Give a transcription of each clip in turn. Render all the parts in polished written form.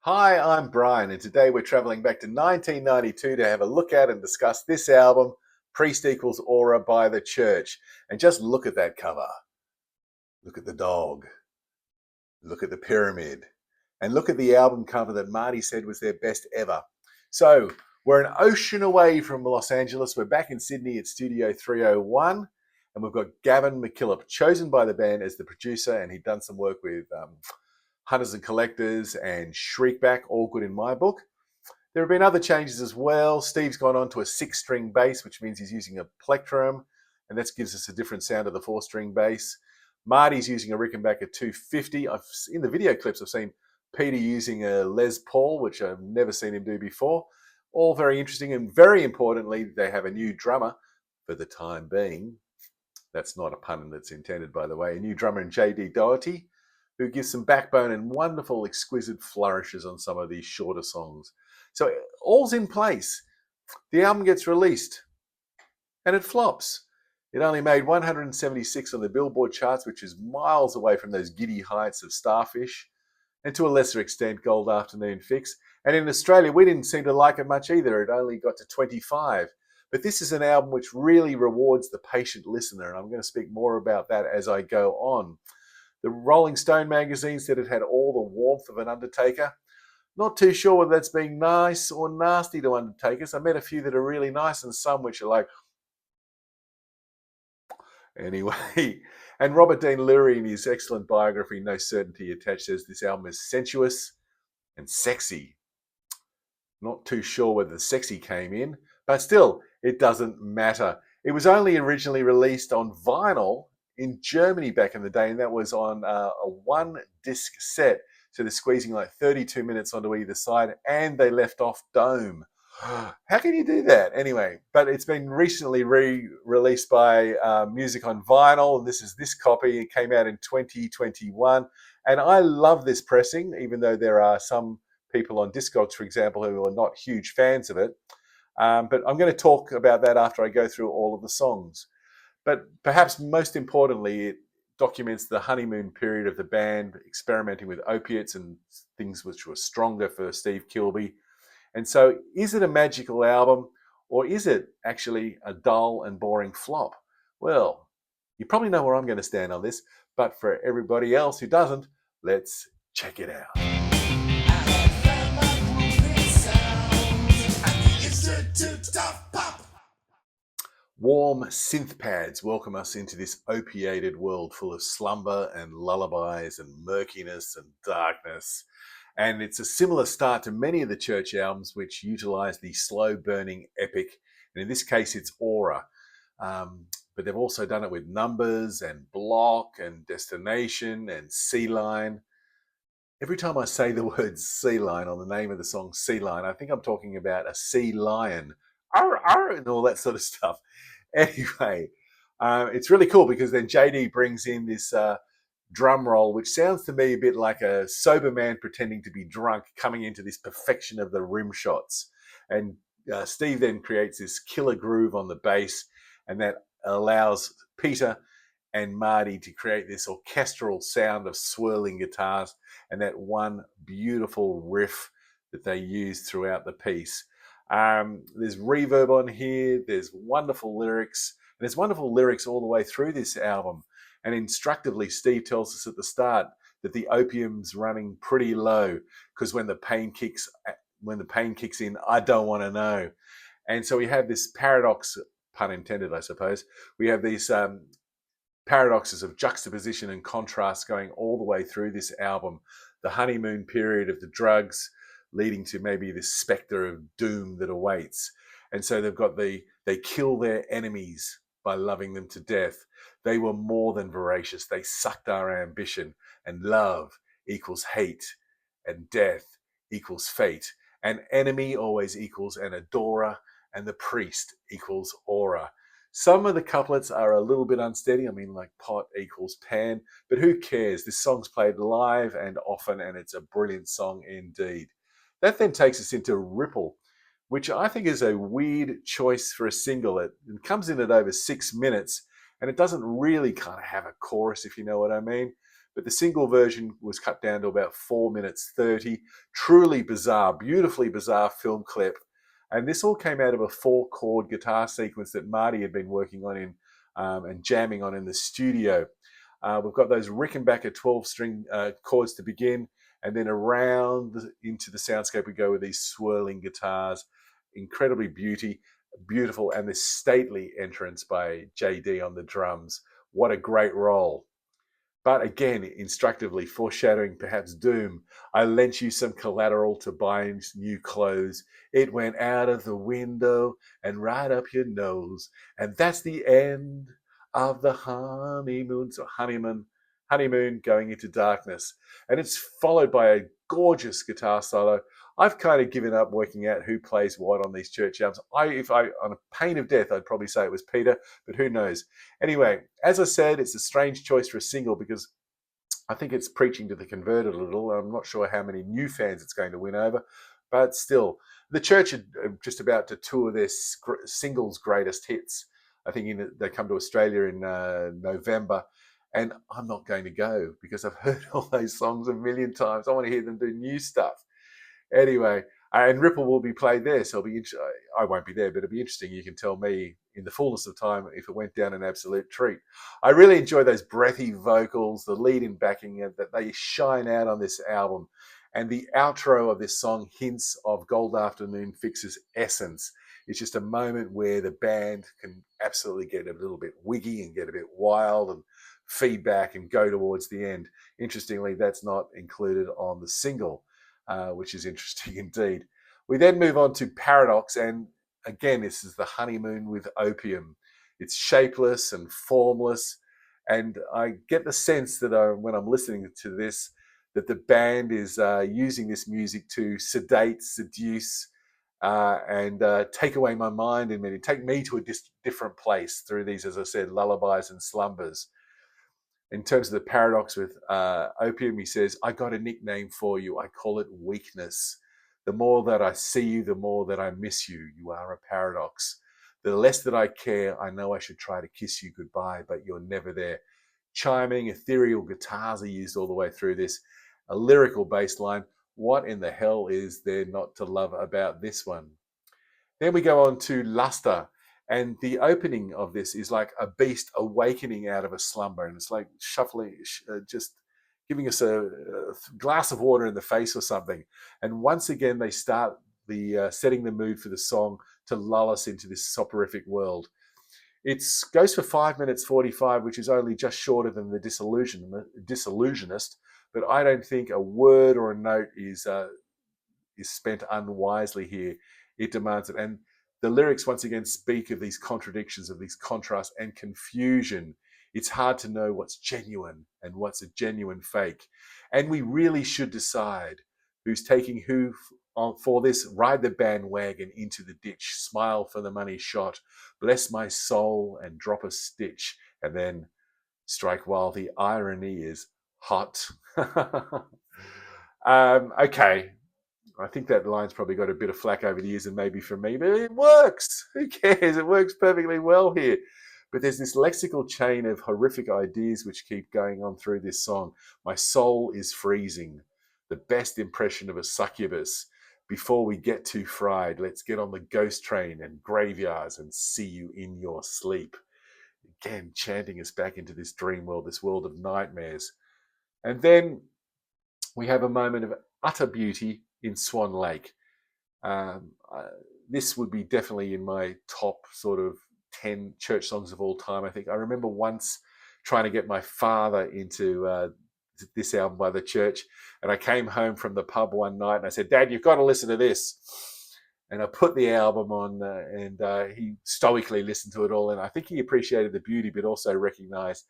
Hi, I'm Brian, and today we're traveling back to 1992 to have a look at and discuss this album, Priest Equals Aura by The Church. And just look at that cover. Look at the dog. Look at the pyramid. And look at the album cover that Marty said was their best ever. So we're an ocean away from Los Angeles. We're back in Sydney at Studio 301. And we've got Gavin McKillop, chosen by the band as the producer, and he'd done some work with Hunters and Collectors and Shriekback, all good in my book. There have been other changes as well. Steve's gone on to a 6-string bass, which means he's using a plectrum, and that gives us a different sound to the 4-string bass. Marty's using a Rickenbacker 250. In the video clips, I've seen Peter using a Les Paul, which I've never seen him do before. All very interesting, and very importantly, they have a new drummer for the time being. That's not a pun that's intended, by the way. A new drummer in Jay Dee Daugherty, who gives some backbone and wonderful, exquisite flourishes on some of these shorter songs. So all's in place. The album gets released, and it flops. It only made 176 on the Billboard charts, which is miles away from those giddy heights of Starfish, and to a lesser extent, Gold Afternoon Fix. And in Australia, we didn't seem to like it much either. It only got to 25. But this is an album which really rewards the patient listener, and I'm going to speak more about that as I go on. The Rolling Stone magazine said it had all the warmth of an Undertaker. Not too sure whether that's being nice or nasty to Undertakers. I met a few that are really nice and some which are like... Anyway, and Robert Dean Leary in his excellent biography, No Certainty Attached, says this album is sensuous and sexy. Not too sure whether the sexy came in, but still, it doesn't matter. It was only originally released on vinyl in Germany back in the day, and that was on a 1-disc set. So they're squeezing like 32 minutes onto either side, and they left off Dome. How can you do that? Anyway, but it's been recently re-released by Music on Vinyl, and this is this copy. It came out in 2021, and I love this pressing, even though there are some people on Discogs, for example, who are not huge fans of it. But I'm going to talk about that after I go through all of the songs. But perhaps most importantly, it documents the honeymoon period of the band, experimenting with opiates and things which were stronger for Steve Kilbey. And so is it a magical album, or is it actually a dull and boring flop? Well, you probably know where I'm going to stand on this, but for everybody else who doesn't, let's check it out. Warm synth pads welcome us into this opiated world full of slumber and lullabies and murkiness and darkness. And it's a similar start to many of the Church albums which utilize the slow-burning epic. And in this case, it's Aura. But they've also done it with Numbers and Block and Destination and Sea Line. Every time I say the word sea line on the name of the song Sea Line, I think I'm talking about a sea lion. Arr, arr, and all that sort of stuff. Anyway, it's really cool because then JD brings in this drum roll, which sounds to me a bit like a sober man pretending to be drunk, coming into this perfection of the rim shots. And Steve then creates this killer groove on the bass, and that allows Peter and Marty to create this orchestral sound of swirling guitars and that one beautiful riff that they use throughout the piece. There's reverb on here, there's wonderful lyrics, and there's wonderful lyrics all the way through this album. And instructively, Steve tells us at the start that the opium's running pretty low because when the pain kicks in, I don't want to know. And so we have this paradox, pun intended, I suppose. We have these paradoxes of juxtaposition and contrast going all the way through this album. The honeymoon period of the drugs leading to maybe this specter of doom that awaits. And so they've got they kill their enemies by loving them to death. They were more than voracious. They sucked our ambition, and love equals hate, and death equals fate. An enemy always equals an adorer, and the priest equals aura. Some of the couplets are a little bit unsteady. I mean, like pot equals pan, but who cares? This song's played live and often, and it's a brilliant song indeed. That then takes us into Ripple, which I think is a weird choice for a single. It comes in at over 6 minutes, and it doesn't really kind of have a chorus, if you know what I mean. but the single version was cut down to about 4 minutes 30. Truly bizarre, beautifully bizarre film clip. And this all came out of a 4-chord guitar sequence that Marty had been working on and jamming on in the studio. We've got those Rickenbacker 12-string chords to begin, and then around into the soundscape we go with these swirling guitars. Incredibly beautiful, and this stately entrance by Jay Dee on the drums. What a great role. But again, instructively foreshadowing perhaps doom. I lent you some collateral to buy new clothes. It went out of the window and right up your nose. And that's the end of the honeymoon. So honeymoon going into darkness. And it's followed by a gorgeous guitar solo. I've kind of given up working out who plays what on these church albums. If I, on a pain of death, I'd probably say it was Peter, but who knows? Anyway, as I said, it's a strange choice for a single because I think it's preaching to the converted a little. I'm not sure how many new fans it's going to win over, but still, the church are just about to tour their singles greatest hits. I think they come to Australia in November, and I'm not going to go because I've heard all those songs a million times. I want to hear them do new stuff. Anyway, and Ripple will be played there, so I won't be there, but it'll be interesting. You can tell me in the fullness of time if it went down an absolute treat. I really enjoy those breathy vocals, the lead in backing, that they shine out on this album. And the outro of this song hints of Gold Afternoon Fix's essence. It's just a moment where the band can absolutely get a little bit wiggy and get a bit wild and feedback and go towards the end. Interestingly, that's not included on the single. Which is interesting indeed. We then move on to Paradox, and again, this is the honeymoon with opium. It's shapeless and formless, and I get the sense that when I'm listening to this, that the band is using this music to sedate, seduce, and take away my mind and take me to a different place through these, as I said, lullabies and slumbers. In terms of the paradox with opium, he says, I got a nickname for you. I call it weakness. The more that I see you, the more that I miss you. You are a paradox. The less that I care, I know I should try to kiss you goodbye, but you're never there. Chiming, ethereal guitars are used all the way through this. A lyrical bass line. What in the hell is there not to love about this one? Then we go on to Lustre. And the opening of this is like a beast awakening out of a slumber. And it's like shuffling, just giving us a glass of water in the face or something. And once again, they start setting the mood for the song to lull us into this soporific world. It goes for 5 minutes 45, which is only just shorter than the Disillusionist. But I don't think a word or a note is spent unwisely here. It demands it. And the lyrics once again speak of these contradictions, of these contrasts and confusion. It's hard to know what's genuine and what's a genuine fake. And we really should decide who's taking who for this. Ride the bandwagon into the ditch. Smile for the money shot. Bless my soul and drop a stitch. And then strike while the irony is hot. Okay. I think that line's probably got a bit of flack over the years and maybe from me, but it works. Who cares? It works perfectly well here. But there's this lexical chain of horrific ideas which keep going on through this song. My soul is freezing. The best impression of a succubus. Before we get too fried, let's get on the ghost train and graveyards and see you in your sleep. Again, chanting us back into this dream world, this world of nightmares. And then we have a moment of utter beauty in Swan Lake. This would be definitely in my top sort of 10 church songs of all time, I think. I remember once trying to get my father into this album by the church, and I came home from the pub one night and I said, Dad, you've got to listen to this. And I put the album on and he stoically listened to it all, and I think he appreciated the beauty but also recognized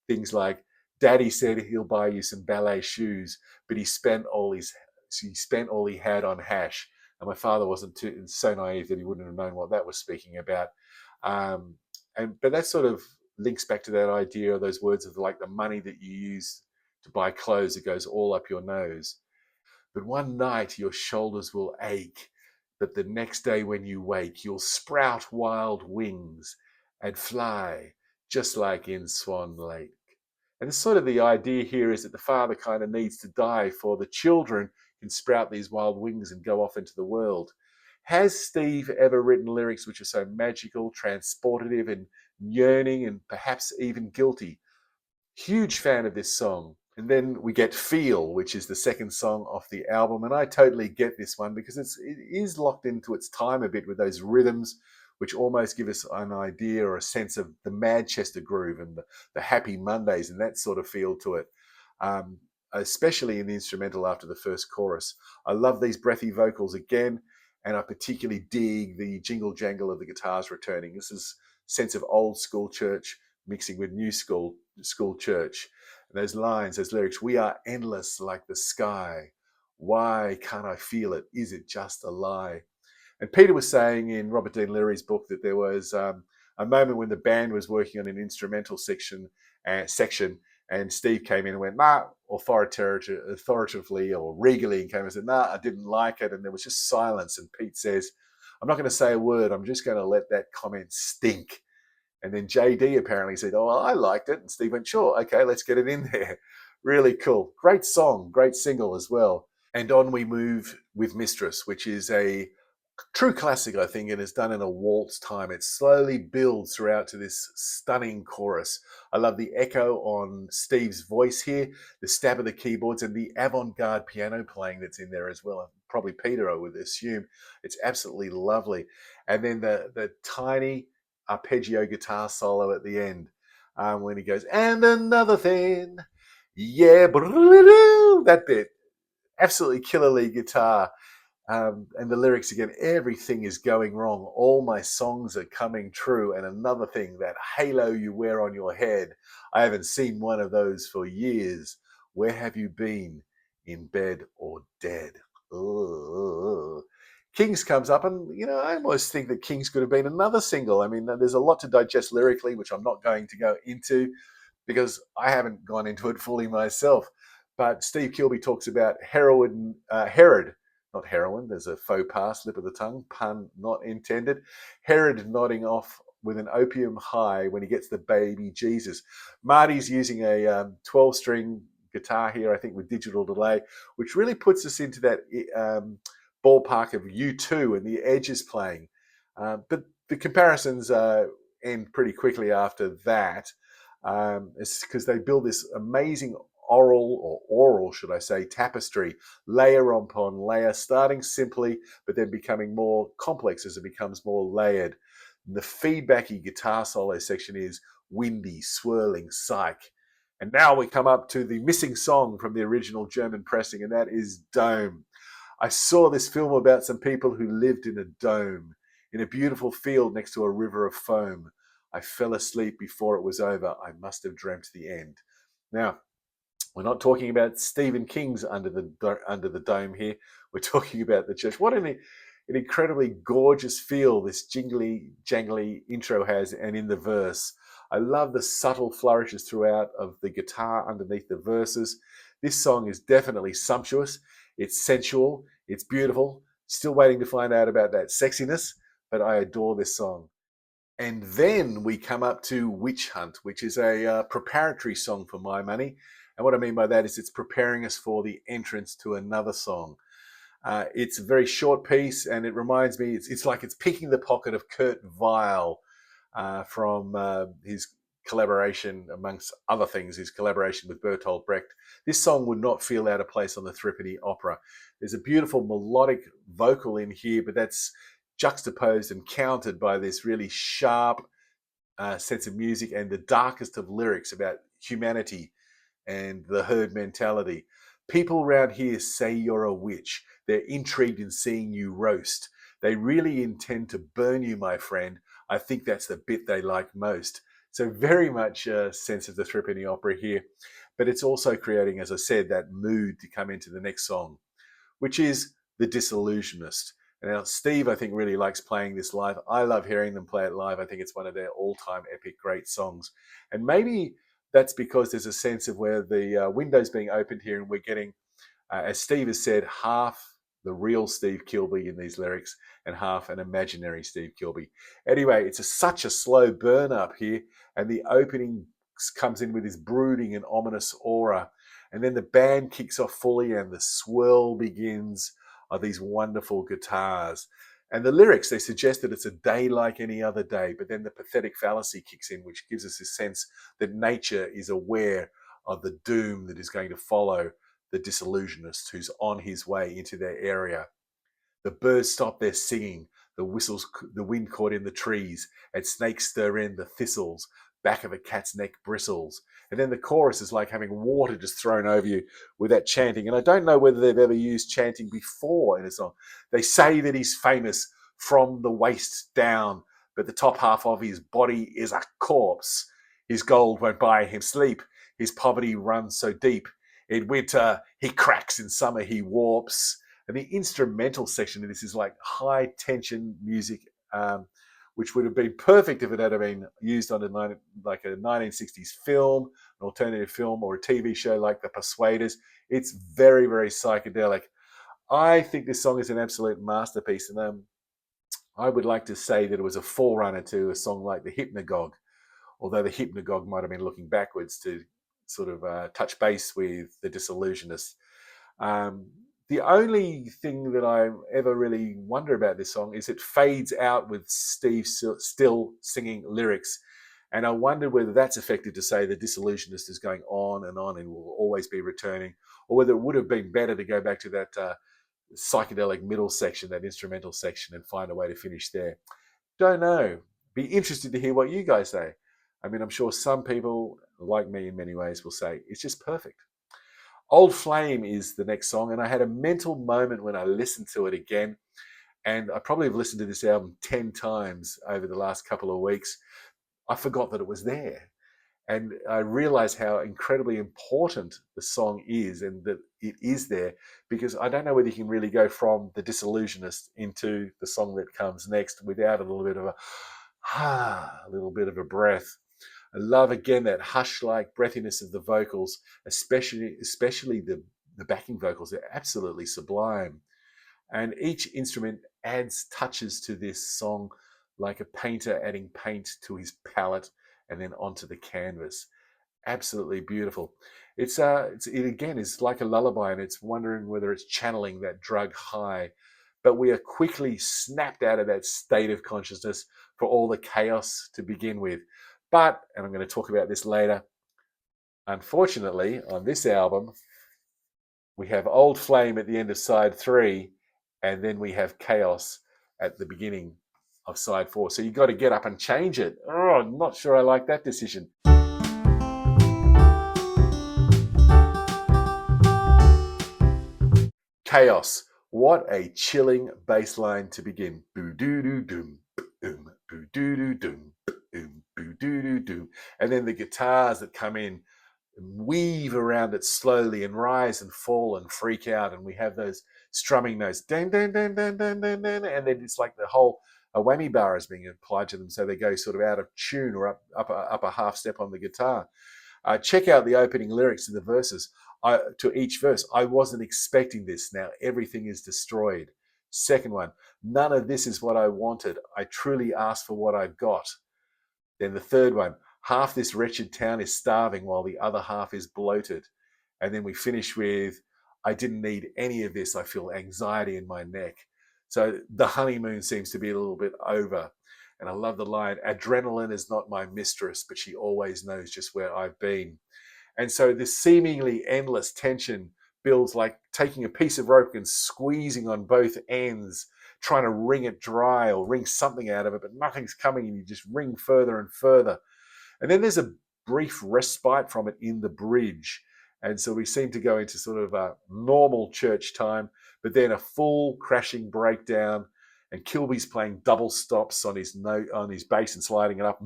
things like, Daddy said he'll buy you some ballet shoes, but he spent all he had on hash. And my father wasn't so naive that he wouldn't have known what that was speaking about. But that sort of links back to that idea of those words of like the money that you use to buy clothes that goes all up your nose. But one night your shoulders will ache, but the next day when you wake, you'll sprout wild wings and fly just like in Swan Lake. And it's sort of the idea here is that the father kind of needs to die for the children can sprout these wild wings and go off into the world. Has Steve ever written lyrics which are so magical, transportative, and yearning, and perhaps even guilty? Huge fan of this song. And then we get Feel, which is the second song off the album. And I totally get this one because it is locked into its time a bit with those rhythms, which almost give us an idea or a sense of the Manchester groove and the Happy Mondays and that sort of feel to it, um, especially in the instrumental after the first chorus. I love these breathy vocals again, and I particularly dig the jingle jangle of the guitars returning. This is sense of old school church mixing with new school church. And those lines, those lyrics, we are endless like the sky. Why can't I feel it? Is it just a lie? And Peter was saying in Robert Dean Leary's book that there was a moment when the band was working on an instrumental section, and Steve came in and went, nah, authoritatively or regally, and came and said, nah, I didn't like it. And there was just silence. And Pete says, I'm not going to say a word. I'm just going to let that comment stink. And then Jay Dee apparently said, oh, I liked it. And Steve went, sure, okay, let's get it in there. Really cool. Great song, great single as well. And on we move with Mistress, which is a true classic, I think, and is done in a waltz time. It slowly builds throughout to this stunning chorus. I love the echo on Steve's voice here, the stab of the keyboards, and the avant-garde piano playing that's in there as well. Probably Peter, I would assume. It's absolutely lovely. And then the tiny arpeggio guitar solo at the end, when he goes, and another thing, yeah, that bit, absolutely killer lead guitar. And the lyrics again, everything is going wrong. All my songs are coming true. And another thing, that halo you wear on your head, I haven't seen one of those for years. Where have you been? In bed or dead? Ugh. Kings comes up, and I almost think that Kings could have been another single. I mean, there's a lot to digest lyrically, which I'm not going to go into because I haven't gone into it fully myself. But Steve Kilbey talks about Herod, not heroin. There's a faux pas, slip of the tongue, pun not intended. Herod nodding off with an opium high when he gets the baby Jesus. Marty's using a 12-string guitar here, I think, with digital delay, which really puts us into that ballpark of U2 and the Edges playing. But the comparisons end pretty quickly after that. It's because they build this amazing oral, should I say, tapestry, layer upon layer, starting simply, but then becoming more complex as it becomes more layered. And the feedbacky guitar solo section is windy, swirling, psych. And now we come up to the missing song from the original German pressing, and that is Dome. I saw this film about some people who lived in a dome, in a beautiful field next to a river of foam. I fell asleep before it was over. I must have dreamt the end. Now, we're not talking about Stephen King's Under the Dome here. We're talking about the church. What an incredibly gorgeous feel this jingly, jangly intro has, and in the verse. I love the subtle flourishes throughout of the guitar underneath the verses. This song is definitely sumptuous. It's sensual. It's beautiful. Still waiting to find out about that sexiness, but I adore this song. And then we come up to Witch Hunt, which is a preparatory song for my money. And what I mean by that is it's preparing us for the entrance to another song. It's a very short piece, and it reminds me, it's like it's picking the pocket of Kurt Weill from his collaboration, amongst other things, his collaboration with Bertolt Brecht. This song would not feel out of place on the Threepenny Opera. There's a beautiful melodic vocal in here, but that's juxtaposed and countered by this really sharp sense of music and the darkest of lyrics about humanity and the herd mentality. People around here say you're a witch. They're intrigued in seeing you roast. They really intend to burn you, my friend. I think that's the bit they like most. So very much a sense of the Threepenny Opera here. But it's also creating, as I said, that mood to come into the next song, which is The Disillusionist. And now Steve, I think, really likes playing this live. I love hearing them play it live. I think it's one of their all-time epic great songs. And maybe that's because there's a sense of where the window's being opened here, and we're getting, as Steve has said, half the real Steve Kilbey in these lyrics and half an imaginary Steve Kilbey. Anyway, it's such a slow burn up here, and the opening comes in with his brooding and ominous aura. And then the band kicks off fully and the swirl begins of these wonderful guitars. And the lyrics, they suggest that it's a day like any other day, but then the pathetic fallacy kicks in, which gives us a sense that nature is aware of the doom that is going to follow the disillusionist who's on his way into their area. The birds stop their singing, the whistles, the wind caught in the trees, and snakes stir in the thistles, back of a cat's neck bristles. And then the chorus is like having water just thrown over you with that chanting. And I don't know whether they've ever used chanting before in a song. They say that he's famous from the waist down, but the top half of his body is a corpse. His gold won't buy him sleep. His poverty runs so deep. In winter, he cracks. In summer, he warps. And the instrumental section of this is like high tension music, which would have been perfect if it had been used on like a 1960s film, an alternative film, or a TV show like The Persuaders. It's very, very psychedelic. I think this song is an absolute masterpiece. And I would like to say that it was a forerunner to a song like The Hypnagogue, although The Hypnagogue might have been looking backwards to sort of touch base with The Disillusionist. The only thing that I ever really wonder about this song is it fades out with Steve still singing lyrics. And I wonder whether that's effective to say the Disillusionist is going on and will always be returning, or whether it would have been better to go back to that psychedelic middle section, that instrumental section, and find a way to finish there. Don't know. Be interested to hear what you guys say. I mean, I'm sure some people, like me in many ways, will say it's just perfect. Old Flame is the next song, and I had a mental moment when I listened to it again, and I probably have listened to this album 10 times over the last couple of weeks. I forgot that it was there, and I realized how incredibly important the song is and that it is there, because I don't know whether you can really go from The Disillusionist into the song that comes next without a little bit of a little bit of a breath. I love, again, that hush-like breathiness of the vocals, especially the backing vocals. They're absolutely sublime. And each instrument adds touches to this song, like a painter adding paint to his palette and then onto the canvas. Absolutely beautiful. It again is like a lullaby, and it's wondering whether it's channeling that drug high. But we are quickly snapped out of that state of consciousness for all the chaos to begin with. But, and I'm going to talk about this later, unfortunately, on this album, we have Old Flame at the end of side 3, and then we have Chaos at the beginning of side 4. So you've got to get up and change it. Oh, I'm not sure I like that decision. Chaos. What a chilling bass line to begin. Boo-doo-doo-doom, boom, boo-doo-doo-doom, boom, boo-doo-doo-doom. And then the guitars that come in weave around it slowly and rise and fall and freak out. And we have those strumming notes. Dun, dun, dun, dun, dun, dun, dun, and then it's like the whole a whammy bar is being applied to them, so they go sort of out of tune or up a half step on the guitar. Check out the opening lyrics to the verses. To each verse, I wasn't expecting this. Now everything is destroyed. Second one, none of this is what I wanted. I truly asked for what I've got. Then the third one, half this wretched town is starving while the other half is bloated. And then we finish with, I didn't need any of this. I feel anxiety in my neck. So the honeymoon seems to be a little bit over. And I love the line, adrenaline is not my mistress, but she always knows just where I've been. And so this seemingly endless tension builds like taking a piece of rope and squeezing on both ends, trying to wring it dry or wring something out of it, but nothing's coming, and you just wring further and further. And then there's a brief respite from it in the bridge. And so we seem to go into sort of a normal church time, but then a full crashing breakdown, and Kilbey's playing double stops on his note, on his bass, and sliding it up,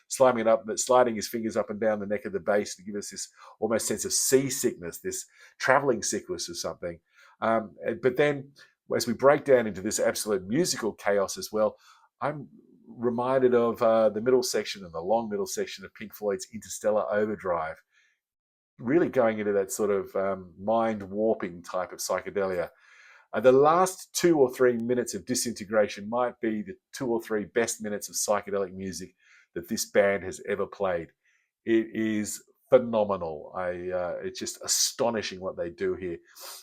sliding it up, but sliding his fingers up and down the neck of the bass to give us this almost sense of seasickness, this traveling sickness or something. But then as we break down into this absolute musical chaos as well, I'm reminded of the middle section and the long middle section of Pink Floyd's Interstellar Overdrive, really going into that sort of mind warping type of psychedelia. The last 2 or 3 minutes of Disintegration might be the 2 or 3 best minutes of psychedelic music that this band has ever played. It is phenomenal. It's just astonishing what they do here.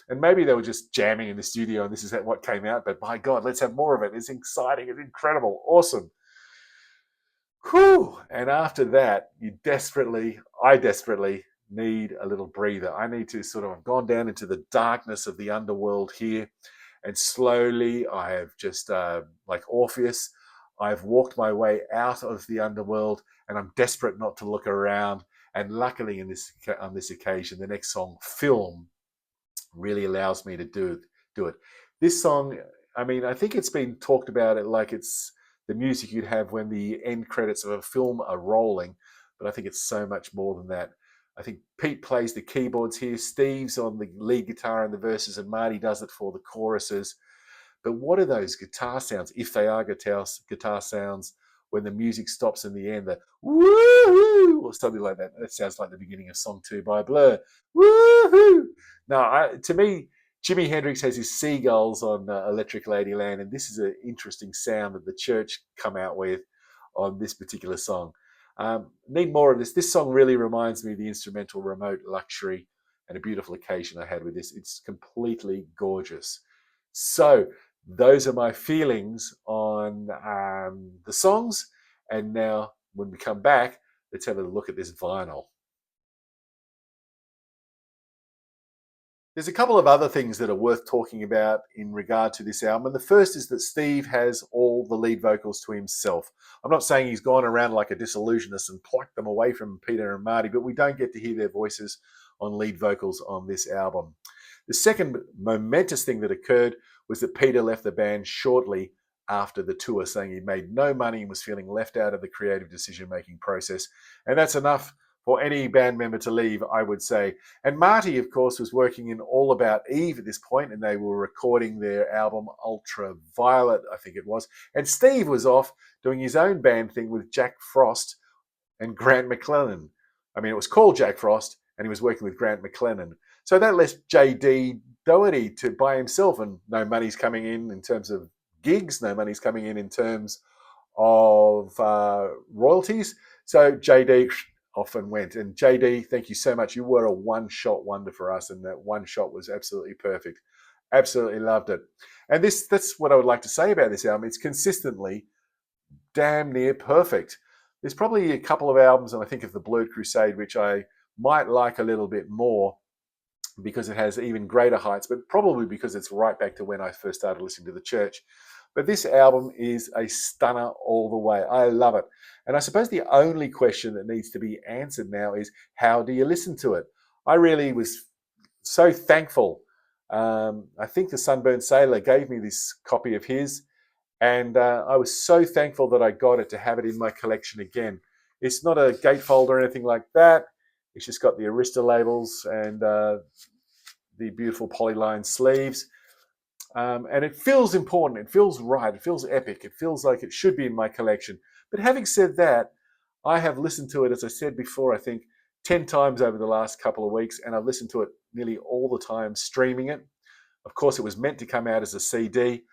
And maybe they were just jamming in the studio and this is what came out, but by God, let's have more of it. It's exciting, it's incredible, awesome. Whew. And after that, I desperately need a little breather. I need to sort of, I've gone down into the darkness of the underworld here, and slowly I have just, like Orpheus, I've walked my way out of the underworld, and I'm desperate not to look around. And luckily, on this occasion, the next song, Film, really allows me to do it. This song, I mean, I think it's been talked about it like it's the music you'd have when the end credits of a film are rolling, but I think it's so much more than that. I think Pete plays the keyboards here, Steve's on the lead guitar in the verses, and Marty does it for the choruses. But what are those guitar sounds, if they are guitar sounds, when the music stops in the end, the woo or something like that? That sounds like the beginning of Song 2 by Blur. Woohoo! Now, to me, Jimi Hendrix has his seagulls on Electric Ladyland, and this is an interesting sound that the Church come out with on this particular song. Need more of this. This song really reminds me of the instrumental Remote Luxury, and a beautiful occasion I had with this. It's completely gorgeous. So those are my feelings on the songs. And now when we come back, let's have a look at this vinyl. There's a couple of other things that are worth talking about in regard to this album. And the first is that Steve has all the lead vocals to himself. I'm not saying he's gone around like a disillusionist and plucked them away from Peter and Marty, but we don't get to hear their voices on lead vocals on this album. The second momentous thing that occurred was that Peter left the band shortly after the tour, saying he made no money and was feeling left out of the creative decision-making process. And that's enough for any band member to leave, I would say. And Marty, of course, was working in All About Eve at this point, and they were recording their album Ultraviolet, I think it was. And Steve was off doing his own band thing with Jack Frost and Grant McLennan. I mean, it was called Jack Frost, and he was working with Grant McLennan. So that left Jay Dee Daugherty by himself, and no money's coming in terms of gigs, no money's coming in terms of royalties. So Jay Dee off and went. And Jay Dee, thank you so much. You were a one-shot wonder for us, and that one shot was absolutely perfect. Absolutely loved it. And that's what I would like to say about this album. It's consistently damn near perfect. There's probably a couple of albums, and I think of the Blurred Crusade, which I might like a little bit more because it has even greater heights, but probably because it's right back to when I first started listening to the Church. But this album is a stunner all the way. I love it. And I suppose the only question that needs to be answered now is, how do you listen to it? I really was so thankful. I think the Sunburned Sailor gave me this copy of his, and I was so thankful that I got it to have it in my collection again. It's not a gatefold or anything like that. It's just got the Arista labels and the beautiful polyline sleeves. And it feels important. It feels right. It feels epic. It feels like it should be in my collection. But having said that, I have listened to it, as I said before, I think 10 times over the last couple of weeks, and I've listened to it nearly all the time streaming it. Of course, it was meant to come out as a CD,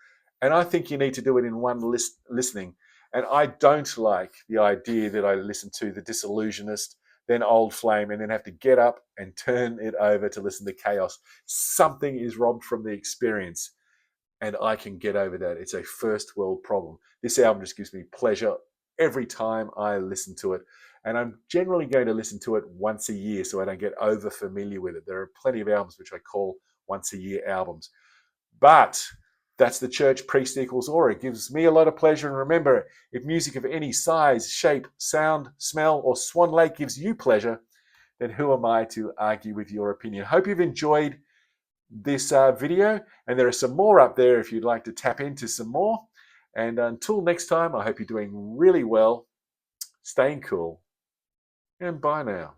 and I think you need to do it in one listening. And I don't like the idea that I listen to The Disillusionist, then Old Flame, and then have to get up and turn it over to listen to Chaos. Something is robbed from the experience, and I can get over that. It's a first world problem. This album just gives me pleasure every time I listen to it. And I'm generally going to listen to it once a year so I don't get over familiar with it. There are plenty of albums which I call once a year albums. But that's the Church Priest equals aura. It gives me a lot of pleasure. And remember, if music of any size, shape, sound, smell, or Swan Lake gives you pleasure, then who am I to argue with your opinion? Hope you've enjoyed this video, and there are some more up there if you'd like to tap into some more. And until next time, I hope you're doing really well, staying cool, and bye now.